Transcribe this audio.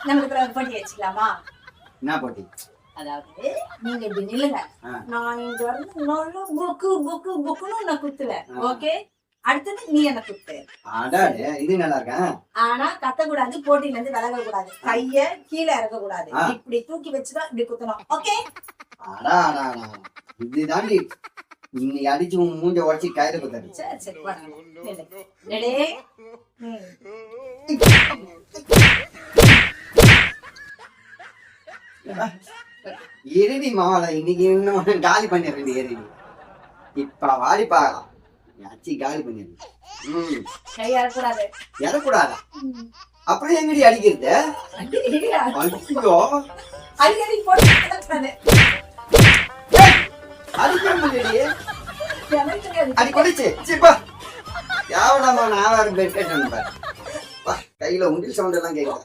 நமக்கு ஒரு போட்டி வச்சுக்கலாமா? என்ன போட்டி? அதாவது நீங்க இப்படி நில்லுங்க, நான் இங்க வந்து நல்லா புக்கு புக்கு புக்குன்னு நான் குத்துவேன். ஓகே, அடுத்தது நீ என்ன குத்து. அடாடே, இது நல்லா இருக்கா? ஆனா கத்தக்கூடாது, போட்டியில இருந்து விலக கூடாது, கைய கீழே இறக்க கூடாது, இப்படி தூக்கி வச்சுதான் இப்படி குத்தணும். ஓகே? அடா அடா அடா, இதுதாண்டி இன்னைக்கு அடிச்சு உன் மூஞ்ச உடச்சி கயிறு குத்தாரு. சரி சரி, ரெடி? எரிடி மாவள, இன்னைக்கு இன்னும் காலி பண்ணிடுறேன். எரிடி இப்ப வாடி பாக்கலாம், அச்சி காலி பண்ணிடுறேன். கை இறக்கூடாது. இறக்கூடாதா? அப்படியே எங்கடி அடிக்கிறது? ஐயோ, அடிக்கடி போட்டு அடிக்க முடியலையே. அடி கொடிச்சு சிப்பா யாவடாமா, நான் வேற பெட் கட்டணும். கையில உண்டில் சவுண்ட் எல்லாம் கேட்குறேன்.